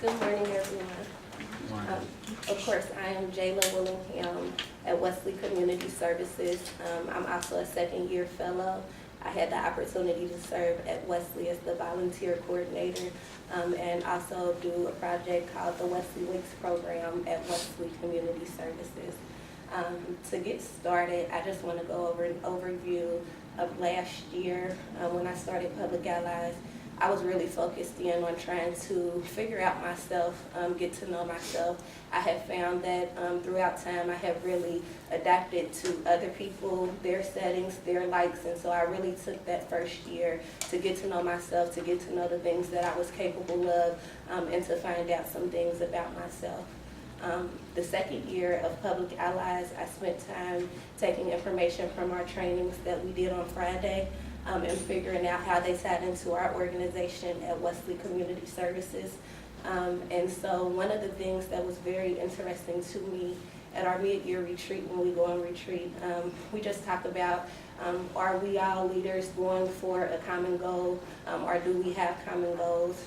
Good morning, everyone. Of course, I am JaLah Willingham at Wesley Community Services. I'm also a second-year fellow. I had the opportunity to serve at Wesley as the volunteer coordinator and also do a project called the Wesley Links program at Wesley Community Services. To get started, I just want to go over an overview of last year. When I started Public Allies, I was really focused in on trying to figure out myself, get to know myself. I have found that throughout time I have really adapted to other people, their settings, their likes, and so I really took that first year to get to know myself, to get to know the things that I was capable of, and to find out some things about myself. The second year of Public Allies, I spent time taking information from our trainings that we did on Friday, and figuring out how they tied into our organization at Wesley Community Services. And so one of the things that was very interesting to me at our mid-year retreat, when we go on retreat, we just talk about, are we all leaders going for a common goal, or do we have common goals,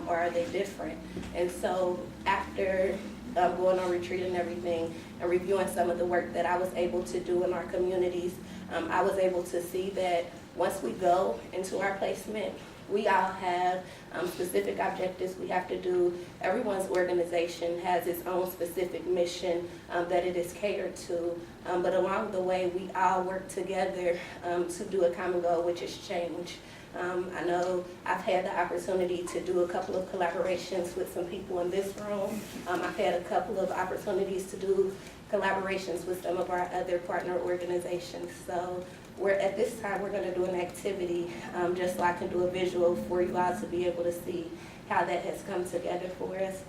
or are they different? And so after going on retreat and everything, and reviewing some of the work that I was able to do in our communities, I was able to see that once we go into our placement, we all have specific objectives we have to do. Everyone's organization has its own specific mission that it is catered to, but along the way, we all work together to do a common goal, which is change. I know I've had the opportunity to do a couple of collaborations with some people in this room. I've had a couple of opportunities to do collaborations with some of our other partner organizations. So at this time, we're going to do an activity just so I can do a visual for you all to be able to see how that has come together for us.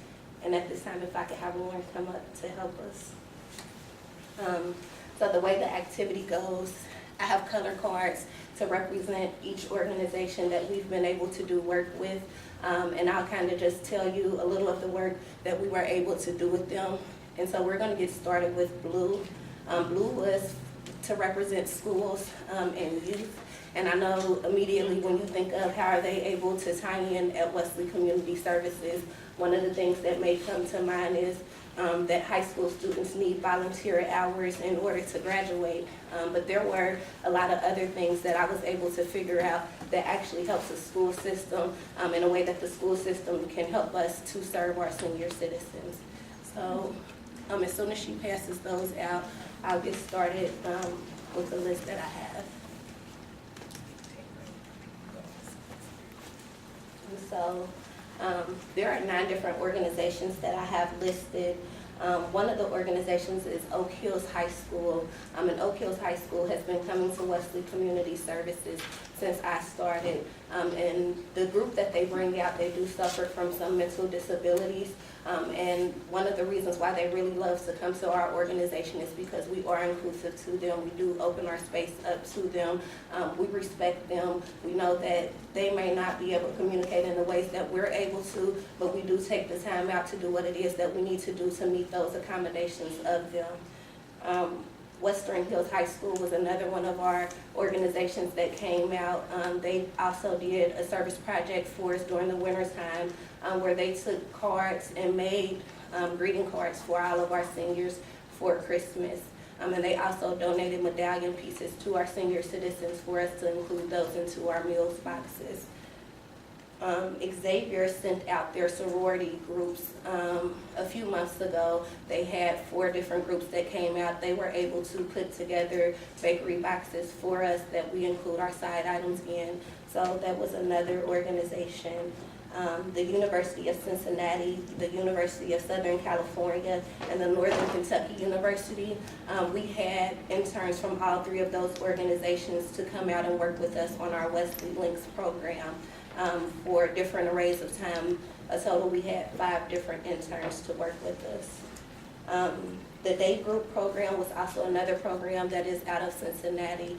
And at this time, if I could have Lauren come up to help us. So the way the activity goes, I have color cards to represent each organization that we've been able to do work with. And I'll kind of just tell you a little of the work that we were able to do with them. And so we're going to get started with blue. Blue was to represent schools and youth. And I know immediately when you think of how are they able to tie in at Wesley Community Services, one of the things that may come to mind is that high school students need volunteer hours in order to graduate. But there were a lot of other things that I was able to figure out that actually helps the school system in a way that the school system can help us to serve our senior citizens. So as soon as she passes those out, I'll get started with the list that I have. And so there are 9 different organizations that I have listed. One of the organizations is Oak Hills High School, and Oak Hills High School has been coming to Wesley Community Services since I started. And the group that they bring out, they do suffer from some mental disabilities. And one of the reasons why they really love to come to our organization is because we are inclusive to them. We do open our space up to them. We respect them. We know that they may not be able to communicate in the ways that we're able to, but we do take the time out to do what it is that we need to do to meet those accommodations of them. Western Hills High School was another one of our organizations that came out. They also did a service project for us during the winter time where they took cards and made greeting cards for all of our seniors for Christmas. And they also donated medallion pieces to our senior citizens for us to include those into our meals boxes. Xavier sent out their sorority groups a few months ago. They had 4 different groups that came out. They were able to put together bakery boxes for us that we include our side items in. So that was another organization. The University of Cincinnati, the University of Southern California, and the Northern Kentucky University. We had interns from all 3 of those organizations to come out and work with us on our Wesley Links program. For different arrays of time. A total, we had 5 different interns to work with us. The day group program was also another program that is out of Cincinnati.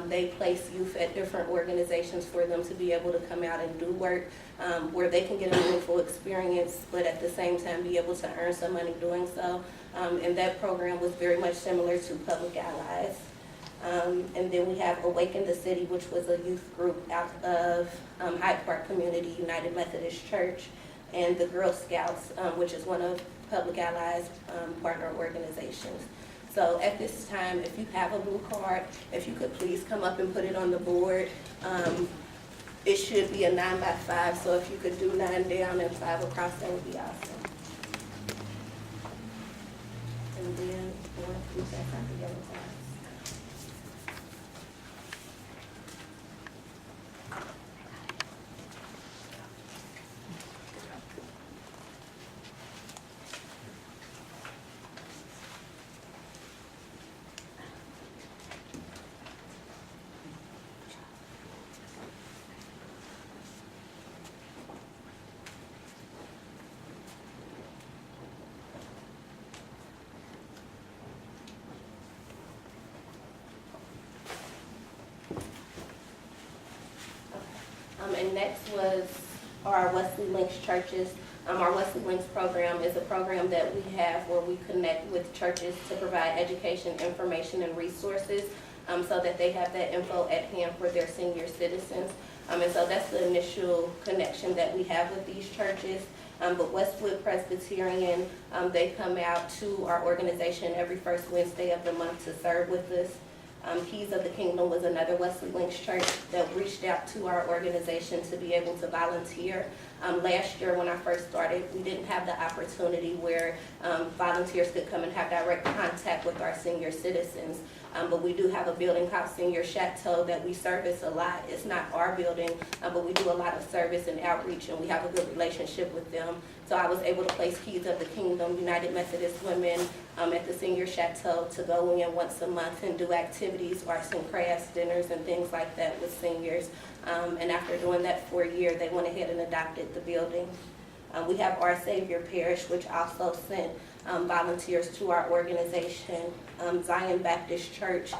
They place youth at different organizations for them to be able to come out and do work where they can get a meaningful experience, but at the same time be able to earn some money doing so. And that program was very much similar to Public Allies. And then we have Awaken the City, which was a youth group out of Hyde Park Community United Methodist Church. and the Girl Scouts, which is one of POL-JaLah's partner organizations. So at this time, if you have a blue card, if you could please come up and put it on the board. It should be a 9x5, so if you could do 9 down and 5 across, that would be awesome. And then, please pass out the yellow cards. And next was our Wesley Links churches. Our Wesley Links program is a program that we have where we connect with churches to provide education, information, and resources so that they have that info at hand for their senior citizens. And so that's the initial connection that we have with these churches. But Westwood Presbyterian, they come out to our organization every first Wednesday of the month to serve with us. Keys of the Kingdom was another Wesley Links church that reached out to our organization to be able to volunteer. Last year when I first started, we didn't have the opportunity where volunteers could come and have direct contact with our senior citizens. But we do have a building called Senior Chateau that we service a lot. It's not our building, but we do a lot of service and outreach, and we have a good relationship with them. So I was able to place Keys of the Kingdom, United Methodist Women, at the Senior Chateau to go in once a month and do activities, arts and crafts, dinners, and things like that with seniors. And after doing that for a year, they went ahead and adopted the building. We have Our Savior Parish, which also sent volunteers to our organization. Zion Baptist Church,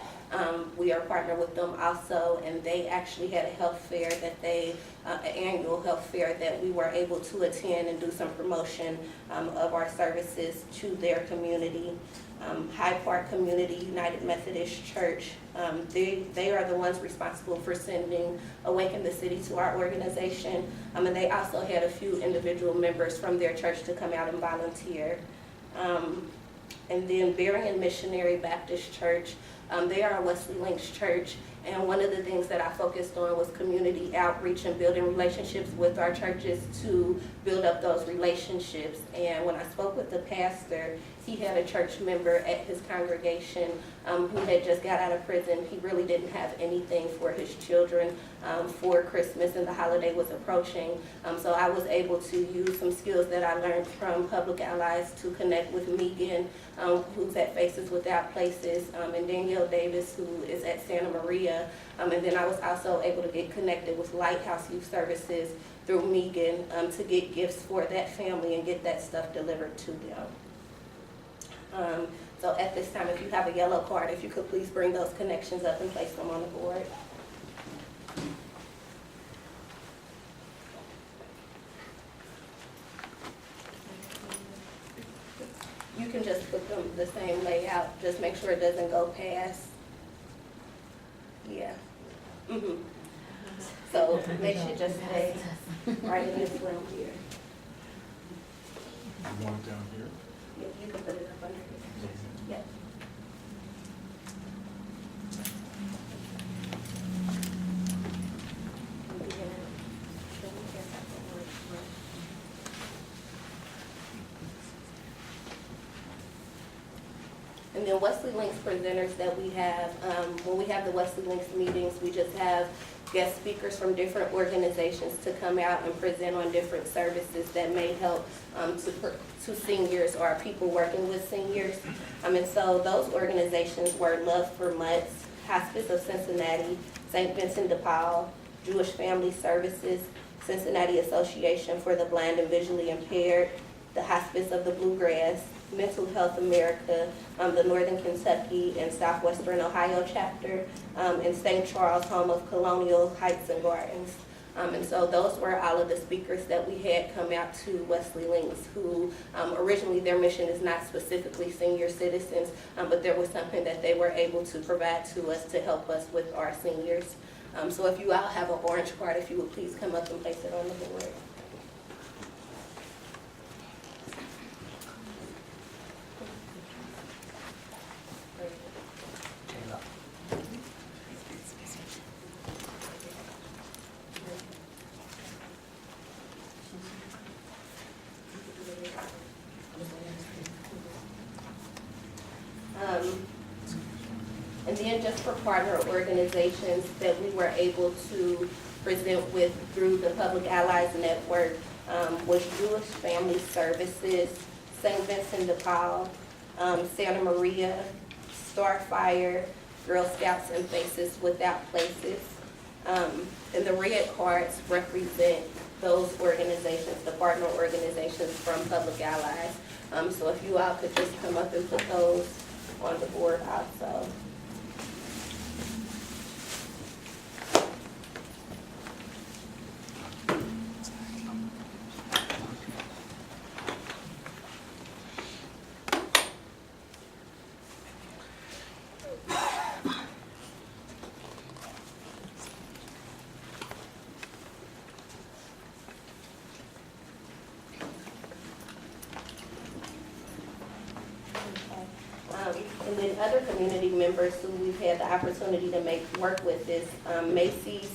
we are partnered with them also, and they actually had a health fair that an annual health fair that we were able to attend and do some promotion of our services to their community. Hyde Park Community United Methodist Church, they are the ones responsible for sending Awaken the City to our organization, and they also had a few individual members from their church to come out and volunteer. And then Berrien Missionary Baptist Church, they are a Wesley Links church, and one of the things that I focused on was community outreach and building relationships with our churches to build up those relationships. And when I spoke with the pastor, he had a church member at his congregation who had just got out of prison. He really didn't have anything for his children for Christmas, and the holiday was approaching. So I was able to use some skills that I learned from POL-JaLah to connect with Megan, who's at Faces Without Places, and Danielle Davis, who is at Santa Maria. And then I was also able to get connected with Lighthouse Youth Services through Megan to get gifts for that family and get that stuff delivered to them. So at this time, if you have a yellow card, if you could please bring those connections up and place them on the board. You can just put them the same layout, just make sure it doesn't go past. Yeah. So they should just stay right in this room here. You want it down here? Yeah, you can put it up under here. Yeah. And then Wesley Links presenters that we have, when we have the Wesley Links meetings, we just have guest speakers from different organizations to come out and present on different services that may help to seniors or people working with seniors. And so those organizations were Love for Mutts, Hospice of Cincinnati, St. Vincent de Paul, Jewish Family Services, Cincinnati Association for the Blind and Visually Impaired, the Hospice of the Bluegrass, Mental Health America, the Northern Kentucky and Southwestern Ohio chapter, and St. Charles, home of Colonial Heights and Gardens. And so those were all of the speakers that we had come out to Wesley Links, who originally their mission is not specifically senior citizens, but there was something that they were able to provide to us to help us with our seniors. So if you all have an orange card, if you would please come up and place it on the board. just for partner organizations that we were able to present with through the Public Allies Network was Jewish Family Services, St. Vincent de Paul, Santa Maria, Starfire, Girl Scouts and Faces Without Places. And the red cards represent those organizations, the partner organizations from Public Allies. So if you all could just come up and put those on the board also. And then other community members who we've had the opportunity to work with is Macy's,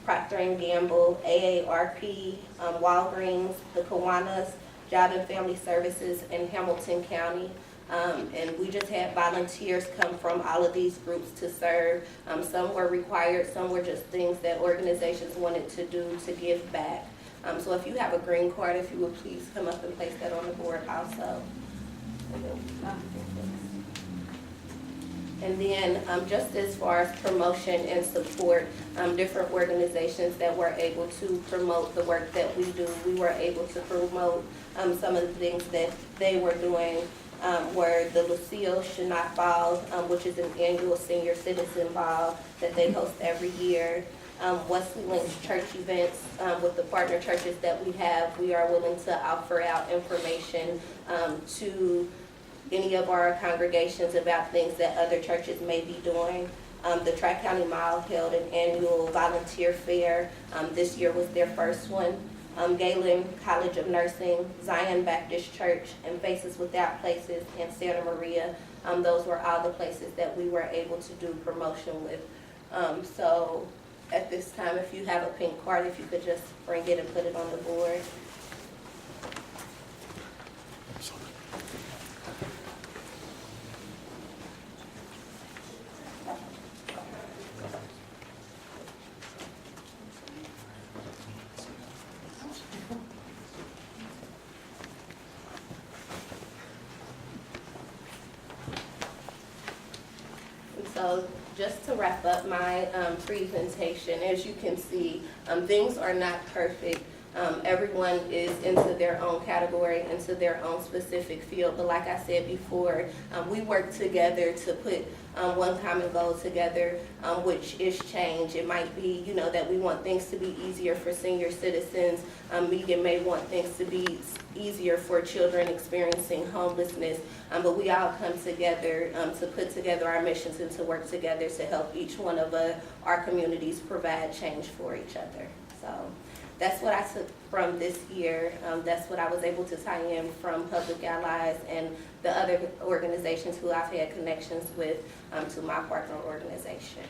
Procter & Gamble, AARP, Walgreens, the Kiwanis, Job and Family Services in Hamilton County. And we just had volunteers come from all of these groups to serve. Some were required, some were just things that organizations wanted to do to give back. So if you have a green card, if you would please come up and place that on the board also. And then just as far as promotion and support, different organizations that were able to promote the work that we do, we were able to promote some of the things that they were doing were the Lucille Shanat Ball, which is an annual senior citizen ball that they host every year. Wesley Link's church events with the partner churches that we have, we are willing to offer out information to any of our congregations about things that other churches may be doing. The Tri-County Mall held an annual volunteer fair. This year was their first one. Galen College of Nursing, Zion Baptist Church, and Faces Without Places in Santa Maria. Those were all the places that we were able to do promotion with. So at this time, if you have a pink card, if you could just bring it and put it on the board. So just to wrap up my presentation, as you can see, things are not perfect. Everyone is into their own category, into their own specific field. But like I said before, we work together to put one common goal together, which is change. It might be, that we want things to be easier for senior citizens. Megan may want things to be easier for children experiencing homelessness. But we all come together to put together our missions and to work together to help each one of our communities provide change for each other. So that's what I took from this year. That's what I was able to tie in from Public Allies and the other organizations who I've had connections with to my partner organization.